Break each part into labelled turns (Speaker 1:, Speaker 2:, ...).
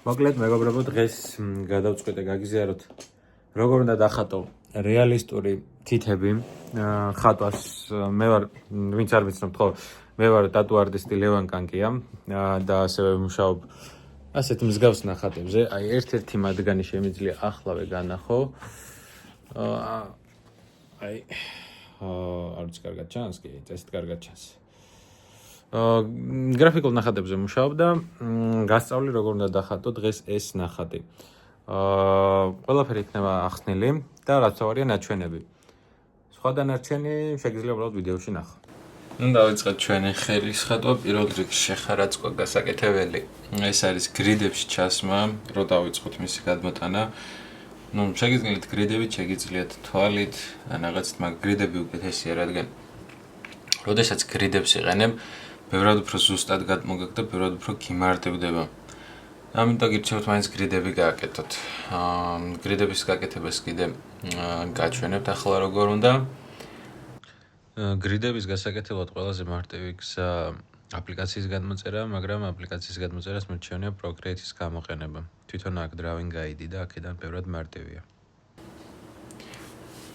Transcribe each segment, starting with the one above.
Speaker 1: მოკლედ მეგობრებო, დღეს გადავწყვიტე გაგიზიაროთ როგორ უნდა დახატო რეალისტური თითები ხატვას. მე ვარ, ვინც არ ვიცნობთ, ხო, მე ვარ ტატუ არტისტი ლევან კანკია და ასევე ვმუშაობ ასეთ მსგავს ნახატებზე. აი, ერთ-ერთი მათგანი შემიძლია ახლავე განახო. აი, არ ვიცი, კარგად ჩანს კი, წესით კარგად ჩანს. გრაფიკულ ნახატებზე მუშაობ და გასწავლი როგორ უნდა დახატო დღეს ეს ნახატი. ყველაფერი იქნება ახსნილი და რაც ავარია ნაჩვენები. სხვა დანარჩენი შეგიძლია უბრალოდ ვიდეოში ნახო. დავიწყეთ ჩვენი ხელის ხატვა. პირველ რიგში შეხარაცხვა გასაკეთებელი. ეს არის გრიდებში ჩასმა, რო დავიწყოთ მისი გადმოტანა. შეგიძლიათ გრიდებით, შეგიძლიათ თვალით, რაღაცით, მაგრამ გრიდები უკეთესია, რადგან როდესაც გრიდებს იყენებ, ბევრად უფრო ზუსტად გადმოგაგ და ბევრად უფრო გიმარტივდება. ამიტომ გირჩევთ მაინც გრიდები გააკეთოთ. გრიდების გაკეთებას კიდე გაჩვენებთ ახლა როგორ უნდა. გრიდების გასაკეთებლად ყველაზე მარტივი გზა აპლიკაციის გადმოწერა, მაგრამ აპლიკაციის გადმოწერას მირჩევნია Procreate-ის გამოყენება. თვითონ აქ Drawing Guide და აქედან ბევრად მარტივია.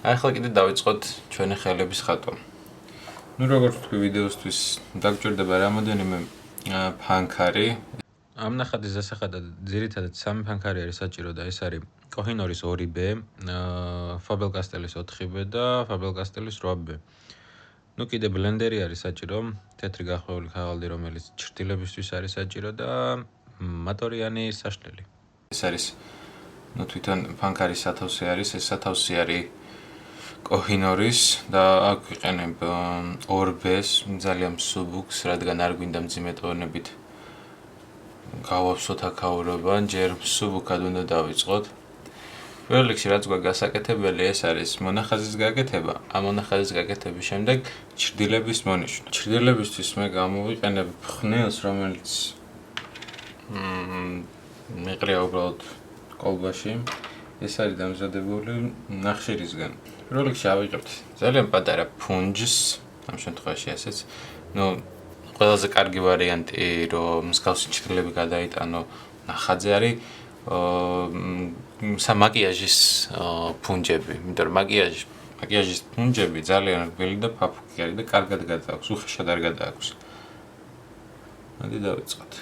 Speaker 1: ახლა კიდე დავიწყოთ ჩვენი ხელების ხატვა. როგორც თქვი, ვიდეოსთვის დაგჭირდება რამოდენიმე ფანქარი. ამ ნახატის დასახადად ძირითადად 3 ფანქარი არის საჭირო და ეს არის კოჰინორის 2B, Faber-Castells 4B და Faber-Castells 8B. კიდე ბლენდერი არის საჭირო, თეთრი გახვეული ქაღალდი, რომელიც ჩრდილებისთვის არის საჭირო და მატორიანი საშლელი. ეს არის თვითონ ფანქარის სათავსი არის, ეს სათავსი არის კოჰინორის და აქ ვიყენებ 2B-ს, ძალიან მსუბუქს, რადგან არ გვინდა მძიმე ტონებით გავაფსოთ აქაურობა, ჯერ მსუბუქად უნდა დავიწყოთ. პირველ რიგში რაც გვაქვს გასაკეთებელი, ეს არის მონახაზის გაკეთება. ამ მონახაზის გაკეთების შემდეგ ჩრდილების მონიშნა. ჩრდილებისთვის მე გამოვიყენებ ფხნელს, რომელიც მეყრია უბრალოდ კოლბაში. ეს არის დამზადებული ნახშირისგან. პირველ რიგში ავიღებთ ძალიან პატარა ფუნჯს, ამ შემთხვევაში ასეც. ყველაზე კარგი ვარიანტი, რომ მსგავსი ჩრდილები გადაიტანო ნახატზე არის სამაკიაჟის ფუნჯები, იმიტომ რომ მაკიაჟის ფუნჯები ძალიან რბილი და ფაფუქი არის და კარგად გადააქვს, უხეშად არ გადააქვს. მოდი დავიწყოთ.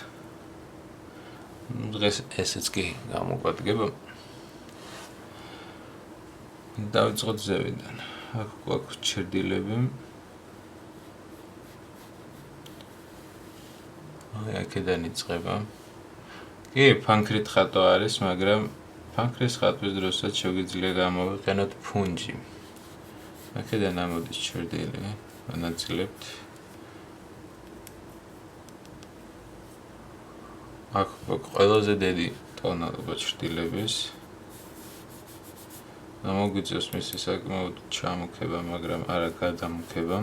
Speaker 1: დღეს ესეც კი გამოგვადგება. დავიწყოთ ზევიდან. აქ გვაქვს ჩრდილები. აქედან იწყება. კი, ფანქრით ხატვა არის, მაგრამ ფანქრის ხატვის დროსაც შეგვიძლია გამოვიყენოთ ფუნჯი. აქედან ამოდის ჩრდილი, განაწილებთ. აქ ყველაზე დიდი ტონალობა ჩრდილების. მოგვიწევს მისი საკმაოდ ჩამოქება, მაგრამ არა გადამოქება.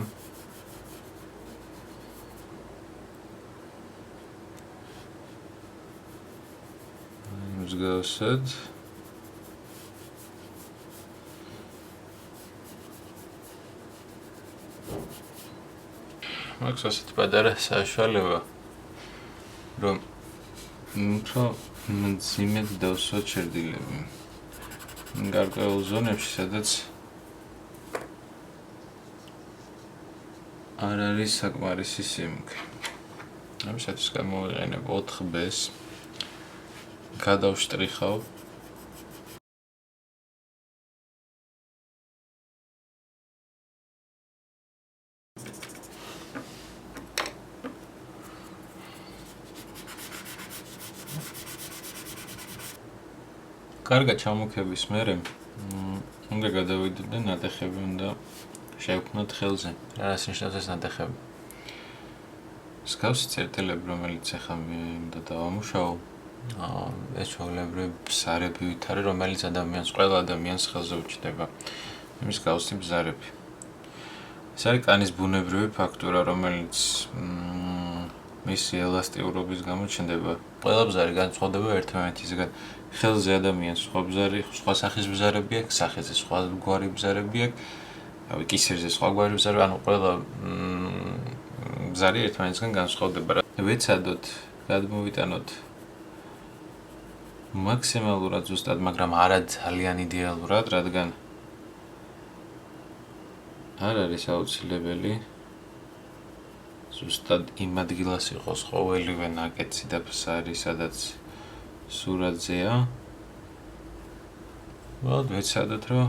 Speaker 1: მსგავსად. მაქვს ასეთი პატარა საშუალება, რომ უფრო მძიმედ დავსვა ჩრდილები. გარკვეულ ზონებში, სადაც არ არის საკმარისი სიმქე. ამისათვის გამოვიყენებ 4B-ს. გადავშტრიხავ. კარგად ჩამოქების მერე უნდა გადავიდეთ და ნატეხები უნდა შევქმნათ ხელზე. რას ნიშნავს ეს ნატეხები? მსგავსი წერტილები, რომელიც ახლა უნდა დავამუშაო, ეს ჩვეულებრივი ბზარები ვითარე, რომელიც ყველა ადამიანს ხელზე უჩნდება. იმის გავსი ბზარები. ეს არის კანის ბუნებრივი ფაქტურა, რომელიც მისი ელასტიურობის გამო ჩნდება. ყველა ბზარი განსხვავდება ერთმანეთისგან. ხელზე ადამიანს სხვა სახის ბზარები აქვს, სახეზე სხვა გვარი ბზარები აქვს, კისერზე სხვა გვარი ბზარები, ანუ ყველა ბზარი ერთმანეთისგან განსხვავდება. ვეცადოთ, გადმოვიტანოთ მაქსიმალურად ზუსტად, მაგრამ არა ძალიან იდეალურად, რადგან არ არის აუცილებელი ზუსტად იმ ადგილას იყოს ყოველივე ნაკეთი და ფსარი, სადაც სურათზეა. ვეცადოთ, რომ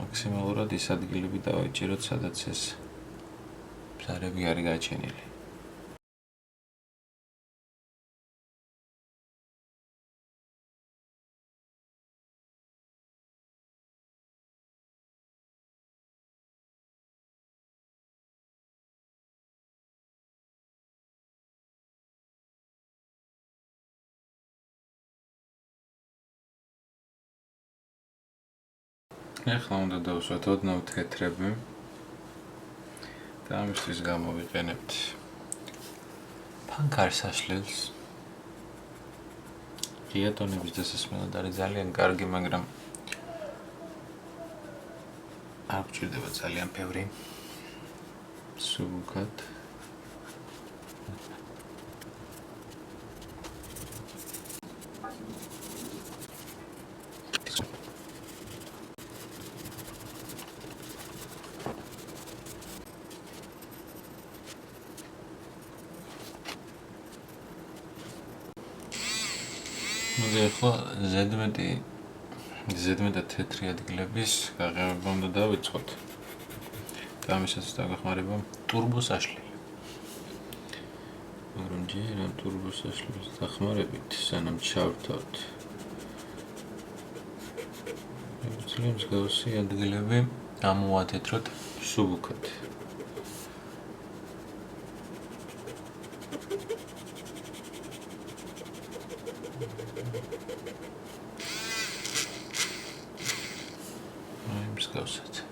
Speaker 1: მაქსიმალურად ის ადგილები დავაჭიროთ, სადაც ეს ფსარები არის გაჩენილი. ახლა უნდა დავუსვათ ოდნავ თეთრები და ამისთვის გამოვიყენებთ ფანქარსაშლელს. ღია ტონების დასასმელად არის ძალიან კარგი, მაგრამ არ გჭირდება ძალიან ბევრი სულკად. ახლა ზედმეტად თეთრი ადგილების გაღებება უნდა დავიწყოთ. და ამისაც დაგახმარება ტურბოსაშლელი. მაგრამ ჯერ ამ ტურბოსაშლელს დახმარებით სანამ ჩავთავთ. ძალიან მსგავსი ადგილები ამოვათეთროთ სუბუქად. მსგავსად.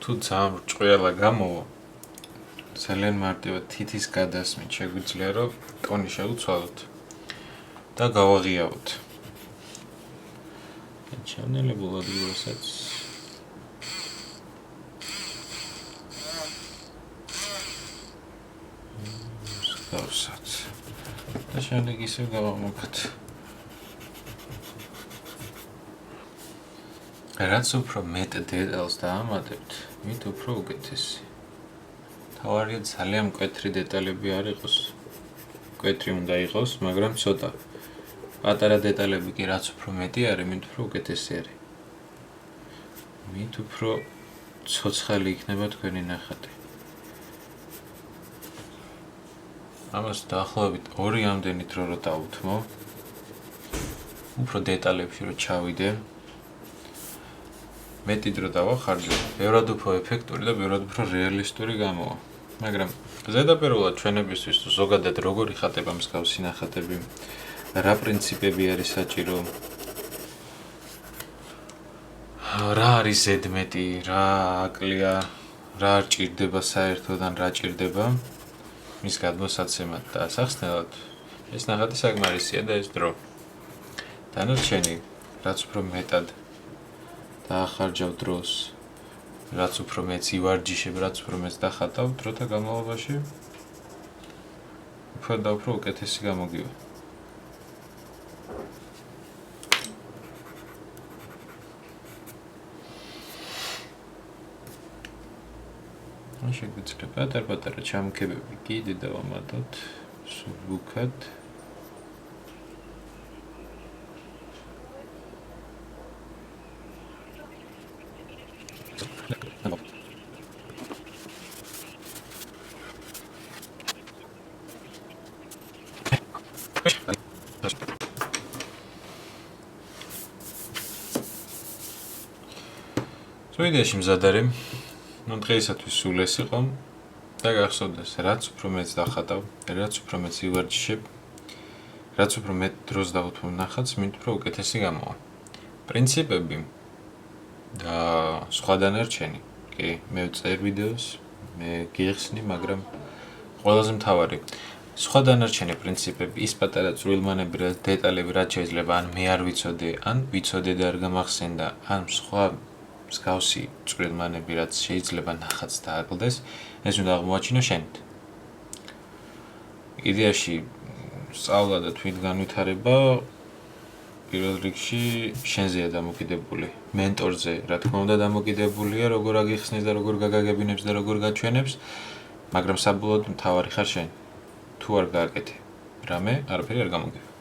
Speaker 1: თუ ძალიან ჭყიალა გამოვა, ძალიან მარტივად თითის გადასმით შეგვიძლია, რომ ტონი შევცვალოთ და გავაღიავოთ. ჩავნელებულ ადგილასაც მსგავსად. და შემდეგ ისევ გავამოქოთ. რაც უფრო მეტ დეტალს დაამატებთ, მით უფრო უკეთესი. თავარია ძალიან მკვეთრი დეტალები არ იყოს. მკვეთრი უნდა იყოს, მაგრამ ცოტა. პატარა დეტალები კი რაც უფრო მეტი არის, მით უფრო უკეთესი არის. მით უფრო ცოცხალი იქნება თქვენი ნახატი. ამას დაახლოებით 2 ამდენი დრო რო დავუთმო. უფრო დეტალებში რო ჩავიდე. მეტი დრო დავახარჯო, ბევრად უფრო ეფექტური და ბევრად უფრო რეალისტური გამოვა. მაგრამ ზედაპირულად ჩვენებისთვის ზოგადად როგორ იხატება მსგავსი ნახატები, რა პრინციპები არის საჭირო, რა არის ზედმეტი, რა აკლია, რა არ ჭირდება საერთოდ ან რა ჭირდება მის გადმოსაცემად და ასახსნელად ეს ნახატი საკმარისია და ეს დრო. დანარჩენი, რაც უფრო მეტად დაახარჯავ დროს, რაც უფრო მეც ივარჯიშებ, რაც უფრო მეც დახატავ დროთა განმავლობაში, უფრო და უფრო უკეთესი გამოგივა. შეგვიძლია პატარ-პატარა ჩამქებები კიდე დავამატოთ სუბუქად. ზოგადად მზად არის. ნუ დღეისათვის სულ ეს იყო და გახსოვდეს, რაც უფრო მეც დახატავ, რაც უფრო მეც ივარჯიშებ, რაც უფრო მეტ დროს დავუთმობ ნახატს, მით უფრო უკეთესი გამოვა. პრინციპები და სხვა დანარჩენი. კი, მე ვწერ ვიდეოს, მე გიხსნი, მაგრამ ყველაზე მთავარი სხვა დანარჩენი პრინციპები, ის პატარა წვრილმანები, რა დეტალები, რაც შეიძლება ან მე არ ვიცოდე, ან ვიცოდე და არ გამახსენდა, ან სხვა მსგავსი წვრილმანები, რაც შეიძლება ნახატს დააკლდეს, ეს უნდა აღმოაჩინო შენით. იდეაში სწავლა და თვითგანვითარება პირველ რიგში შენზეა დამოკიდებული. მენტორზე, რა თქმა უნდა, დამოკიდებულია, როგორ აგიხსნის და როგორ გაგაგებინებს და როგორ გაჩვენებს, მაგრამ საბოლოოდ მთავარი ხარ შენ. თუ არ გააკეთე, რამე არაფერი არ გამოგება.